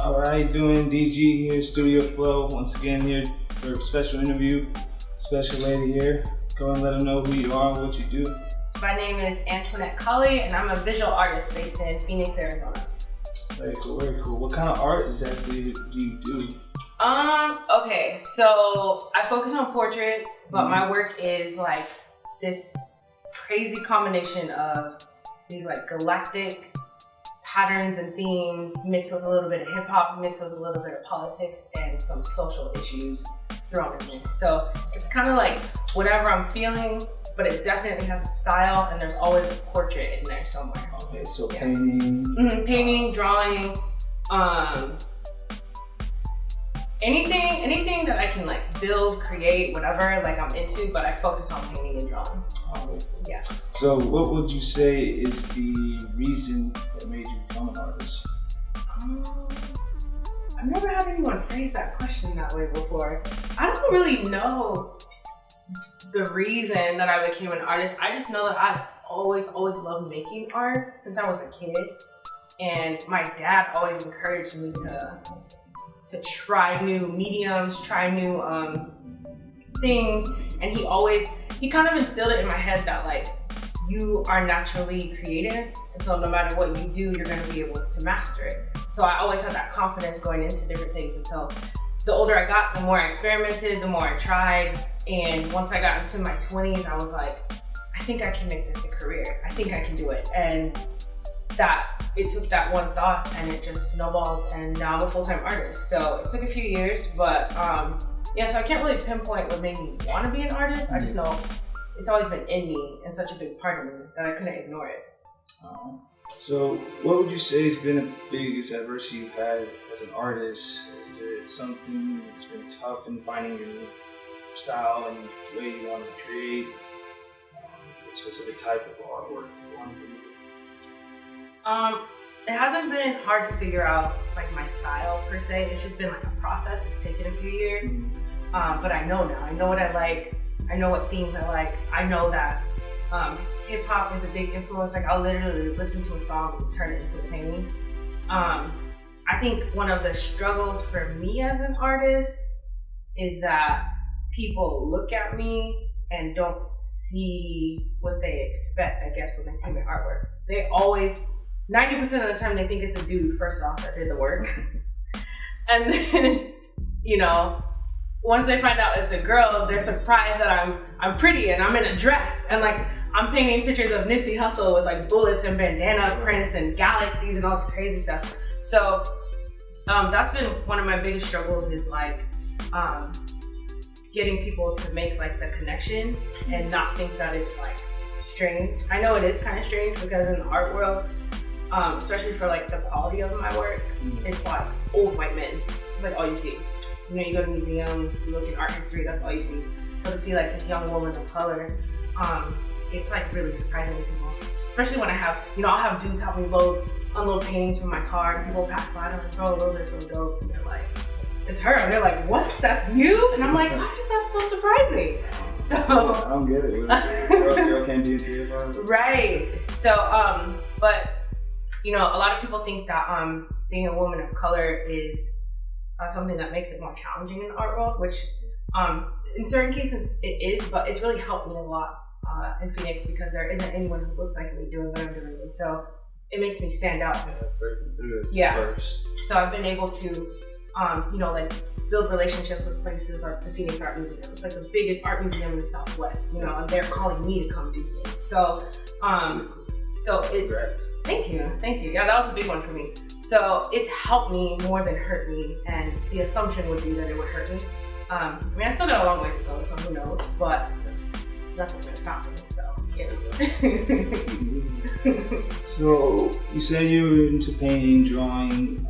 All right, doing DG here, Studio Flo. Once again here for a special interview. Special lady here. Go and let them know who you are and what you do. My name is Antoinette Cauley, and I'm a visual artist based in Phoenix, Arizona. Very cool, very cool. What kind of art exactly do you do? Okay, so I focus on portraits, but my work is like this crazy combination of these like galactic patterns and themes mixed with a little bit of hip hop, mixed with a little bit of politics and some social issues thrown in there. So it's kind of like whatever I'm feeling, but it definitely has a style, and there's always a portrait in there somewhere. Okay, so painting. Painting, drawing, anything that I can like build, create, whatever, like I'm into, but I focus on painting and drawing. Yeah. So what would you say is the reason that made you become an artist? I've never had anyone phrase that question that way before. I don't really know the reason that I became an artist. I just know that I've always loved making art since I was a kid. And my dad always encouraged me to try new mediums, try new things. And he kind of instilled it in my head that like, you are naturally creative. And so no matter what you do, you're gonna be able to master it. So I always had that confidence going into different things until the older I got, the more I experimented, the more I tried. And once I got into my 20s, I was like, I think I can make this a career. I think I can do it. And it took that one thought and it just snowballed, and now I'm a full-time artist. So it took a few years, but yeah, so I can't really pinpoint what made me want to be an artist. I just know it's always been in me and such a big part of me that I couldn't ignore it. So what would you say has been the biggest adversity you've had as an artist? Is it something that's been tough in finding your style and the way you want to create a specific type of artwork you want to do? It hasn't been hard to figure out like my style per se. It's just been like a process. It's taken a few years, but I know now. I know what I like. I know what themes I like. I know that hip hop is a big influence. Like I'll literally listen to a song and turn it into a painting. I think one of the struggles for me as an artist is that people look at me and don't see what they expect, I guess, when they see my artwork. They always, 90% of the time, they think it's a dude, first off, that did the work. And then, you know, once they find out it's a girl, they're surprised that I'm pretty and I'm in a dress. And like, I'm painting pictures of Nipsey Hussle with like bullets and bandana prints and galaxies and all this crazy stuff. So that's been one of my biggest struggles, is like getting people to make like the connection and not think that it's like strange. I know it is kind of strange because in the art world, especially for like the quality of my work, it's like old white men, like all you see. You know, you go to museums, you look at art history, that's all you see. So to see like this young woman of color, it's like really surprising to people. Especially when I'll have dudes help me unload paintings from my car, and people pass by and they're like, oh, those are so dope. And they're like, it's her. And they're like, what? That's you? And I'm like, why is that so surprising? So I don't get it. Girl can't be into it. Right. So, but you know, a lot of people think that being a woman of color is something that makes it more challenging in the art world, which in certain cases it is, but it's really helped me a lot in Phoenix because there isn't anyone who looks like me doing what I'm doing. And so it makes me stand out. Breaking through it. Yeah. First. So I've been able to, you know, like build relationships with places like the Phoenix Art Museum. It's like the biggest art museum in the Southwest, you know, and they're calling me to come do things. So, so it's, thank you. Yeah, that was a big one for me. So it's helped me more than hurt me, and the assumption would be that it would hurt me. I mean, I still got a long way to go, so who knows, but nothing's gonna stop me, so yeah. So you said you were into painting, drawing,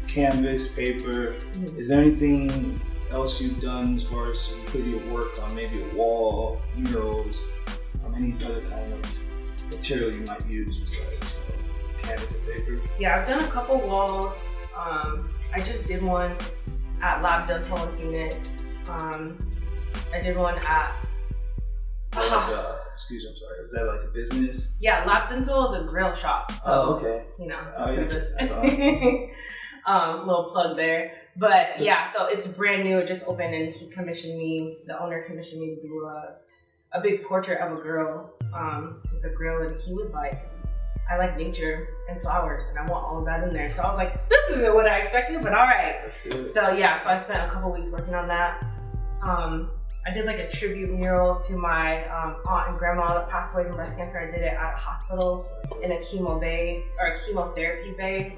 canvas, paper. Is there anything else you've done as far as you put your work on maybe a wall, murals, any other kind of material you might use besides canvas and paper? Yeah, I've done a couple walls. I just did one at Lab Dental in Phoenix. I did one at excuse me, I'm sorry. Is that like a business? Yeah, Lab Dental is a grill shop. So, okay. You know. Oh, yeah. Little plug there. But yeah, so it's brand new. It just opened, and he commissioned me. The owner commissioned me to do a big portrait of a girl with a grill, and he was like, I like nature and flowers, and I want all of that in there. So I was like, this isn't what I expected, but all right. Let's do it. So yeah, so I spent a couple weeks working on that. I did like a tribute mural to my aunt and grandma that passed away from breast cancer. I did it at a hospital in a chemotherapy bay.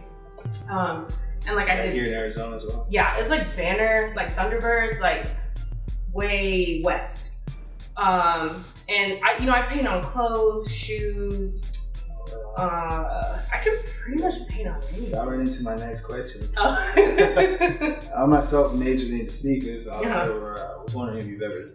And like I did here in Arizona as well. Yeah, it's like Banner, like Thunderbird, like way west. And I paint on clothes, shoes. I can pretty much paint on anything. Got right into my next question. Oh. I myself majored into sneakers, so I was wondering if you've ever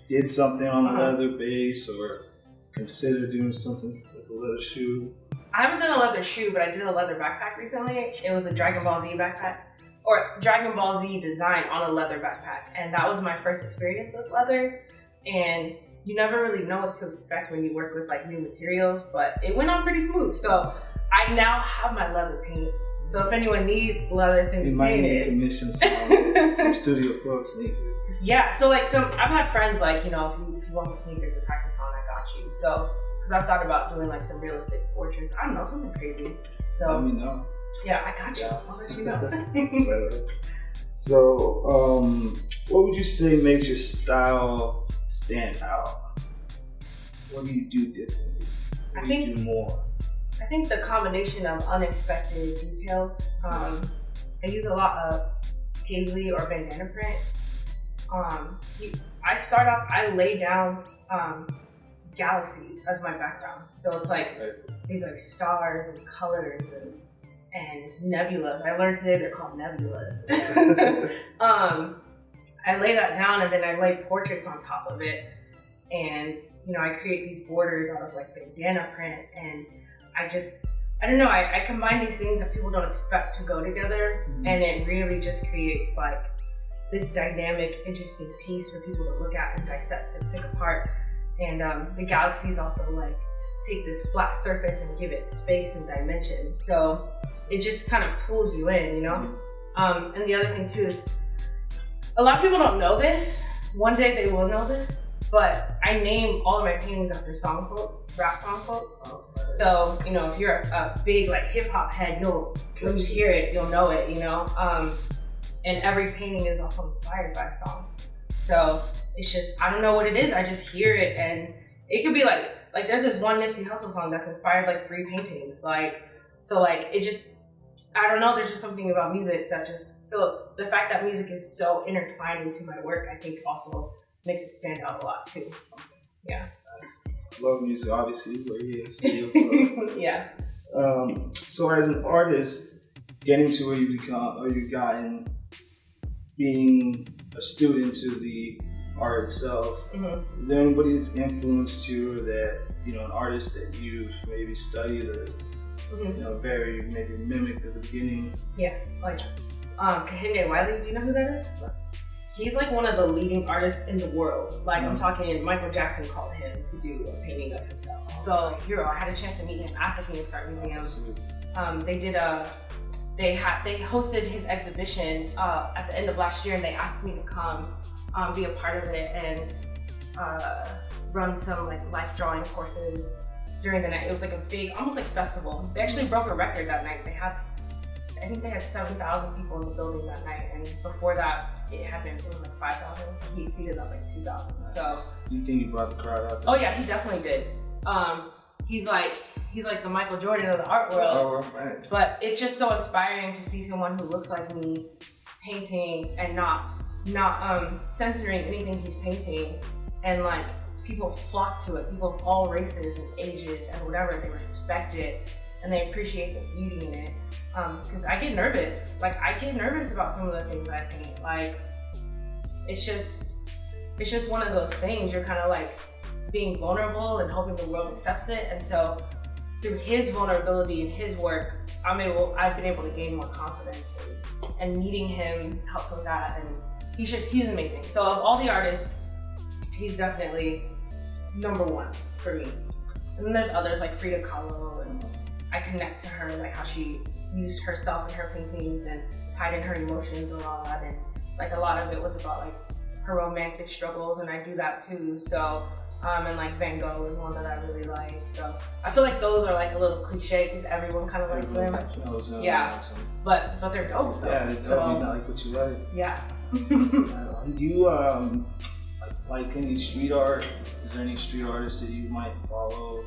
did something on a leather base or considered doing something with a leather shoe. I haven't done a leather shoe, but I did a leather backpack recently. It was a Dragon Ball Z backpack, or Dragon Ball Z design on a leather backpack. And that was my first experience with leather. And you never really know what to expect when you work with like new materials, but it went on pretty smooth. So I now have my leather paint. So if anyone needs leather things you might painted, need to commission some Studio Flo sneakers. Yeah, so like I've had friends like, if you want some sneakers to practice on, I got you. So, because I've thought about doing like some realistic portraits. I don't know, something crazy. So let me know. Yeah, I got you. Yeah. I'll let you know. So, what would you say makes your style stand out? What do you do differently? What do you do more? I think the combination of unexpected details. I use a lot of paisley or bandana print. I lay down galaxies as my background. So it's like these like stars and colors and nebulas. I learned today they're called nebulas. I lay that down and then I lay portraits on top of it. And, I create these borders out of like bandana print, and I don't know, I combine these things that people don't expect to go together, and it really just creates like this dynamic, interesting piece for people to look at and dissect and pick apart. And the galaxies also like take this flat surface and give it space and dimension. So it just kind of pulls you in, And the other thing too is, a lot of people don't know this. One day they will know this. But I name all of my paintings after song quotes, rap song quotes. So, if you're a big like hip hop head, when you hear it, you'll know it, And every painting is also inspired by a song. So it's just, I don't know what it is. I just hear it, and it could be like there's this one Nipsey Hussle song that's inspired like 3 paintings. I don't know, there's just something about music that so the fact that music is so intertwined into my work, I think also makes it stand out a lot too. Yeah. Love music, obviously, where he is. Studio Flo. Yeah. So as an artist, getting to where you've gotten, being a student to the art itself, is there anybody that's influenced you, or that, an artist that you've maybe studied or, very maybe mimicked at the beginning? Yeah, like Kendrick Lamar, do you know who that is? He's like one of the leading artists in the world. Like I'm talking, Michael Jackson called him to do a painting of himself. So I had a chance to meet him at the Phoenix Art Museum. They hosted his exhibition at the end of last year, and they asked me to come be a part of it and run some like life drawing courses during the night. It was like a big, almost like festival. They actually broke a record that night. I think they had 7,000 people in the building that night, and before that, it was like 5,000, so he exceeded that like 2,000. Nice. So you think he brought the crowd out there? Oh yeah, he definitely did. He's like the Michael Jordan of the art world. Oh, right. But it's just so inspiring to see someone who looks like me painting and not censoring anything he's painting, and like people flock to it. People of all races and ages and whatever, they respect it and they appreciate the beauty in it. Because I get nervous. Like I get nervous about some of the things I paint. Like it's just one of those things. You're kind of like being vulnerable and hoping the world accepts it. And so through his vulnerability and his work, I've been able to gain more confidence, and meeting him helped with that. And he's amazing. So of all the artists, he's definitely number 1 for me. And then there's others like Frida Kahlo, and I connect to her, like how she used herself in her paintings and tied in her emotions a lot, and like a lot of it was about like her romantic struggles, and I do that too. So and like Van Gogh is one that I really like. So I feel like those are like a little cliche because everyone kind of likes them. Yeah, but they're dope though. Yeah, they're dope. So, you like what you like. Yeah. You like any street art? Is there any street artists that you might follow?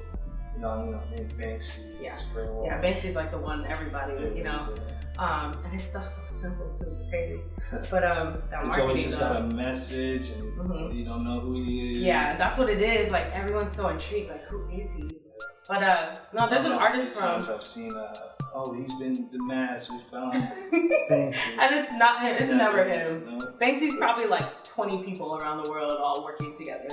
You know, maybe Banksy. Yeah. Yeah, Banksy's like the one everybody, you know. And his stuff's so simple too, it's crazy. But that it's always just got a message and you don't know who he is. Yeah, that's what it is. Like everyone's so intrigued, like who is he? But no, there's an artist from times I've seen he's been the mask, we found Banksy. And it's not him, it's never him. No. Banksy's probably like 20 people around the world all working together.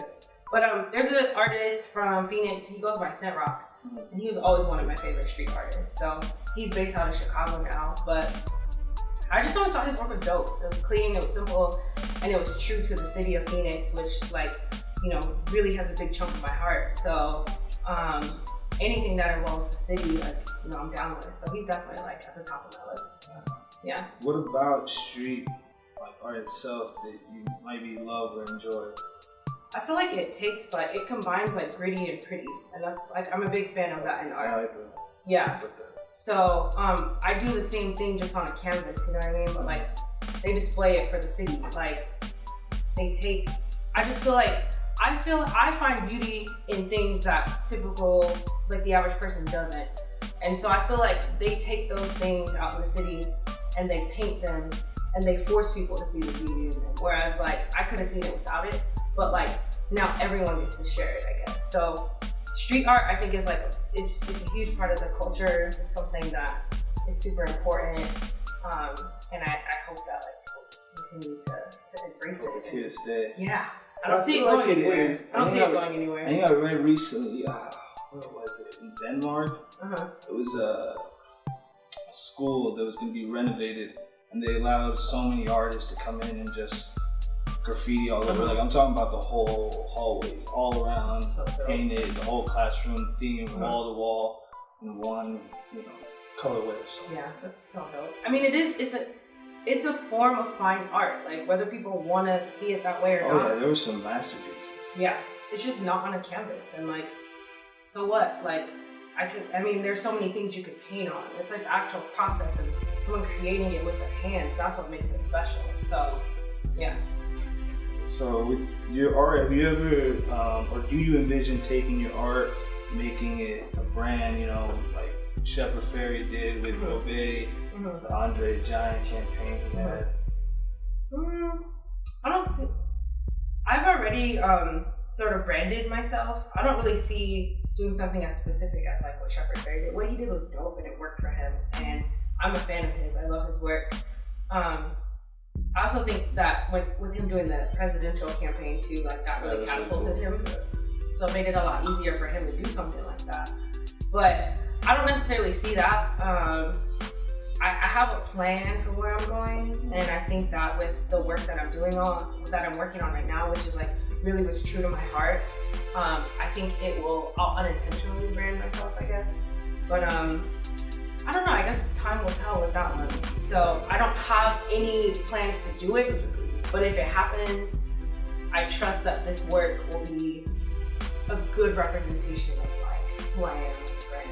But there's an artist from Phoenix, he goes by Scent Rock. And he was always one of my favorite street artists. So he's based out of Chicago now, but I just always thought his work was dope. It was clean, it was simple, and it was true to the city of Phoenix, which like, you know, really has a big chunk of my heart. So anything that involves the city, like, you know, I'm down with. So he's definitely like at the top of my list. Yeah. What about street like art itself that you maybe love or enjoy? I feel like it combines like gritty and pretty, and that's like, I'm a big fan of that in art. I like that. Yeah. So I do the same thing just on a canvas, you know what I mean? But like they display it for the city. Like I find beauty in things that typical, like the average person doesn't. And so I feel like they take those things out in the city and they paint them and they force people to see the beauty in them. Whereas like I could have seen it without it, but like now everyone gets to share it, I guess. So street art, I think, is like, it's a huge part of the culture. It's something that is super important. And I hope that like people continue to embrace it. It's here to stay. Yeah. I don't see it going anywhere. I don't see it going anywhere. I think I read recently, what was it, in Denmark? It was a school that was going to be renovated, and they allowed so many artists to come in and just graffiti all over. Like I'm talking about the whole hallways, all around, painted, the whole classroom theme, wall to wall, in one, you know, colorway. So. Yeah, that's so dope. I mean, it's a form of fine art. Like whether people want to see it that way or not. Oh yeah, there were some masterpieces. Yeah, it's just not on a canvas, and like, so what? Like, there's so many things you could paint on. It's like the actual process and someone creating it with their hands. That's what makes it special. So, yeah. So with your art, have you ever, or do you envision taking your art, making it a brand, you know, like Shepard Fairey did with Obey, the Andre the Giant campaign he had? I don't see, I've already sort of branded myself. I don't really see doing something as specific as like what Shepard Fairey did. What he did was dope and it worked for him, and I'm a fan of his. I love his work. I also think that with him doing the presidential campaign too, like that really catapulted him. So it made it a lot easier for him to do something like that. But I don't necessarily see that. I have a plan for where I'm going, and I think that with the work that I'm working on right now, which is like really what's true to my heart, I think I'll unintentionally brand myself, I guess. But I don't know, I guess time will tell with that one. So I don't have any plans to do it, but if it happens, I trust that this work will be a good representation of like who I am as a brand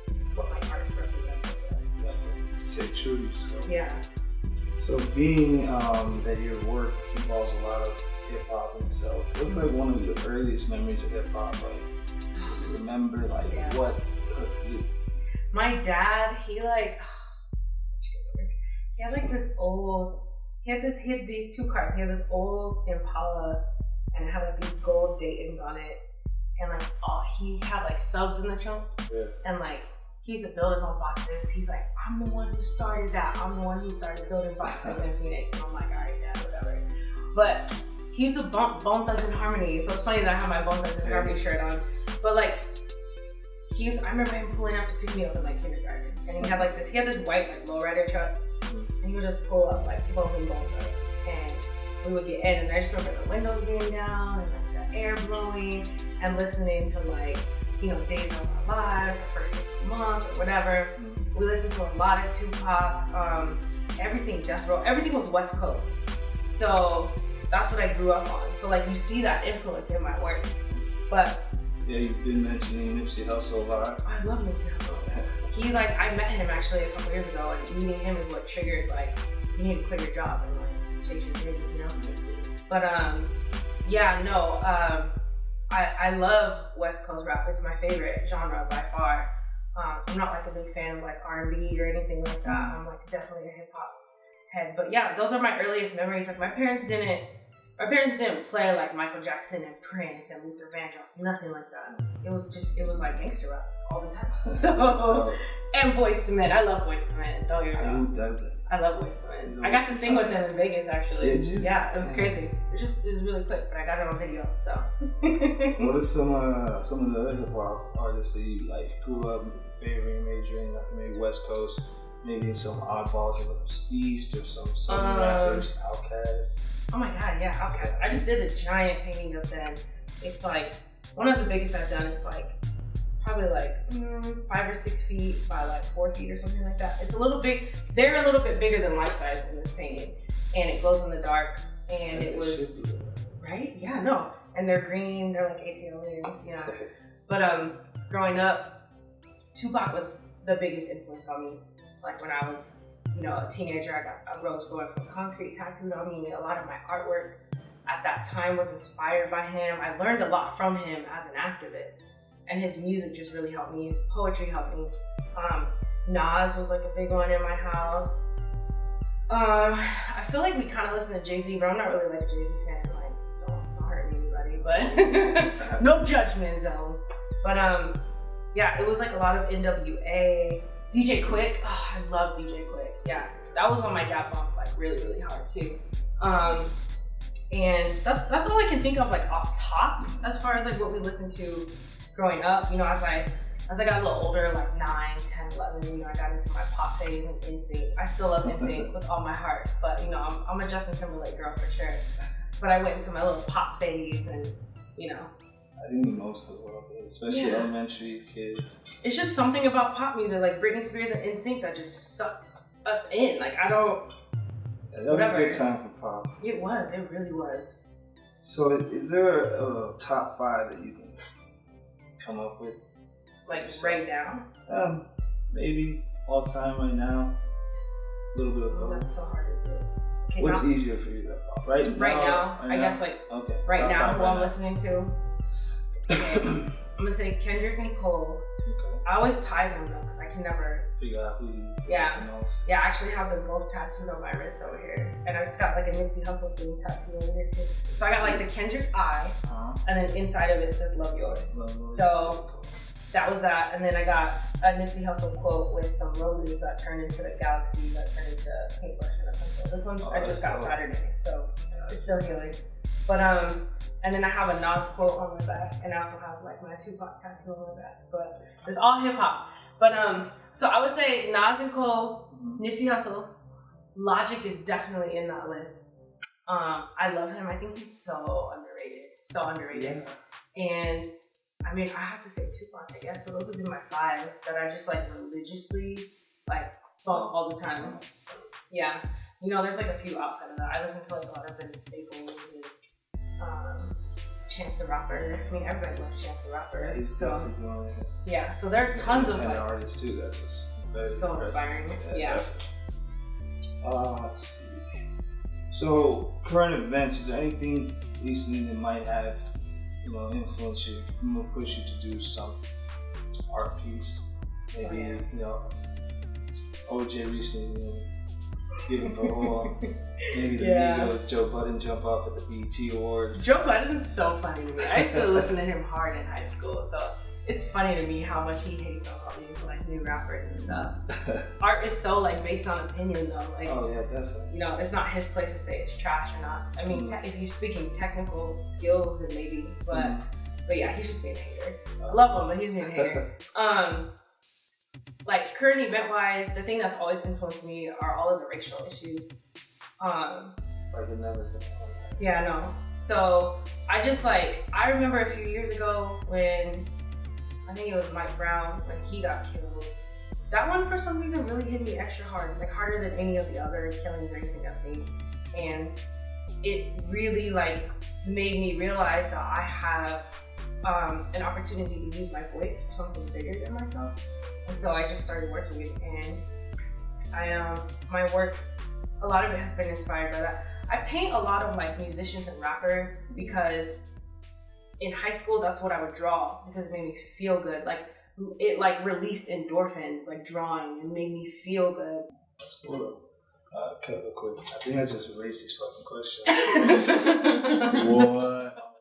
and what my art represents, I guess. Definitely. Take true to yourself. Yeah. So being that your work involves a lot of hip hop itself, what's like one of your earliest memories of hip hop? Like, you remember like what hooked you? My dad, he had like this old, he had these two cars. He had this old Impala and it had like these gold Daytons on it. And like, he had like subs in the trunk. Yeah. And like, he used to build his own boxes. He's like, I'm the one who started that. I'm the one who started building boxes in Phoenix. And I'm like, all right, Dad, whatever. But he used to bump Bone Thugs and Harmony. So it's funny that I have my Bone Thugs and Harmony shirt on. But like, I remember him pulling up to pick me up in like kindergarten, and he had this white like lowrider truck, and he would just pull up like bumping Bone Thugs, and we would get in, and I just remember the windows being down and like the air blowing, and listening to like Days of Our Lives, or First of the Month, or whatever. We listened to a lot of Tupac, everything Death Row, everything was West Coast. So that's what I grew up on. So like you see that influence in my work. But yeah, you've been mentioning Nipsey Hussle a lot. I love Nipsey Hussle. I met him actually a couple years ago, and meeting him is what triggered like, you need to quit your job and like chase your dreams, But I love West Coast rap. It's my favorite genre by far. I'm not like a big fan of like R&B or anything like that. I'm like definitely a hip hop head. But yeah, those are my earliest memories. Like my parents didn't play like Michael Jackson and Prince and Luther Vandross, nothing like that. It was like gangster rap all the time. So and Boyz II Men. I love Boyz II Men. Don't get me wrong. Who doesn't? I love Boyz II Men. I got to sing with them in Vegas actually. Did you? Yeah, it was crazy. It was really quick, but I got it on video. So. What are some of the other hip hop artists that you like grew up favoring, majoring, like maybe West Coast, maybe some oddballs of the East, or some Southern rappers, Outkast? Oh my God, yeah, Outkast. I just did a giant painting of them. It's like one of the biggest I've done. It's like probably like 5 or 6 feet by like 4 feet or something like that. It's a little big. They're a little bit bigger than life size in this painting, and it glows in the dark. And it was right, yeah, no, and they're green. They're like ATL aliens, yeah. But growing up, Tupac was the biggest influence on me. Like when I was, a teenager, I got a rose going from concrete tattooed on me. A lot of my artwork at that time was inspired by him. I learned a lot from him as an activist, and his music just really helped me. His poetry helped me. Nas was like a big one in my house. I feel like we kind of listen to Jay-Z, but I'm not really like a Jay-Z fan. Like, don't hurt anybody, but no judgment zone. But yeah, it was like a lot of NWA. DJ Quick, I love DJ Quick. Yeah, that was when my dad bumped like really, really hard too. And that's all I can think of like off tops as far as like what we listened to growing up. As I got a little older, like 9, 10, 11, I got into my pop phase and NSYNC. I still love NSYNC with all my heart, but I'm a Justin Timberlake girl for sure. But I went into my little pop phase and I think most of the world is, especially elementary kids. It's just something about pop music, like Britney Spears and NSYNC, that just sucked us in. Like I don't. Yeah, that was a good time for pop. It was. It really was. So, is there a top 5 that you can come up with? Like right now? Maybe all time right now. A little bit of both. That's so hard to do. Okay, what's easier for you? Right now, I guess like okay. Right now, who I'm listening to. Okay, I'm gonna say Kendrick and Cole. Okay. I always tie them though, because I can never figure out who you know. Yeah, I actually have them both tattooed on my wrist over here. And I just got like a Nipsey Hussle theme tattoo over here too. So I got like the Kendrick eye, and then inside of it says Love Yours. So that was that. And then I got a Nipsey Hussle quote with some roses that turned into the galaxy, that turned into a paintbrush and a pencil. This one I just got Saturday, so it's still healing. But and then I have a Nas quote on my back, and I also have like my Tupac tattoo on my back. But it's all hip hop. But so I would say Nas and Cole, Nipsey Hussle, Logic is definitely in that list. I love him. I think he's so underrated. And I mean, I have to say Tupac, I guess. So those would be my 5 that I just like religiously like bump all the time. Yeah, there's like a few outside of that. I listen to like a lot of Vince Staples and Chance the Rapper. I mean, everybody loves Chance the Rapper. Yeah, he's definitely doing it. Yeah, so there are tons of like artists too. That's just very so inspiring. Yeah. Let's see. So current events. Is there anything recently that might have influence you, push you to do some art piece? Maybe OJ recently giving parole. Maybe the Migos, Joe Budden jump off at the BET Awards. Joe Budden's so funny to me. I used to listen to him hard in high school, so it's funny to me how much he hates on all these like new rappers and stuff. Art is so like based on opinion though. Like, oh yeah, definitely. It's not his place to say it's trash or not. I mean, if he's speaking technical skills, then maybe. But yeah, he's just being a hater. I love him, but he's being a hater. Like current event wise, the thing that's always influenced me are all of the racial issues. It's like it never been. Yeah, I know. So I remember a few years ago when I think it was Mike Brown when he got killed. That one for some reason really hit me extra hard, like harder than any of the other killings or anything I've seen. And it really like made me realize that I have an opportunity to use my voice for something bigger than myself. And so I just started working it, and my work, a lot of it has been inspired by that. I paint a lot of like musicians and rappers because in high school that's what I would draw because it made me feel good. Like it like released endorphins, like drawing, and made me feel good. That's cool. Cut real quick. I think I just erased these fucking questions. What?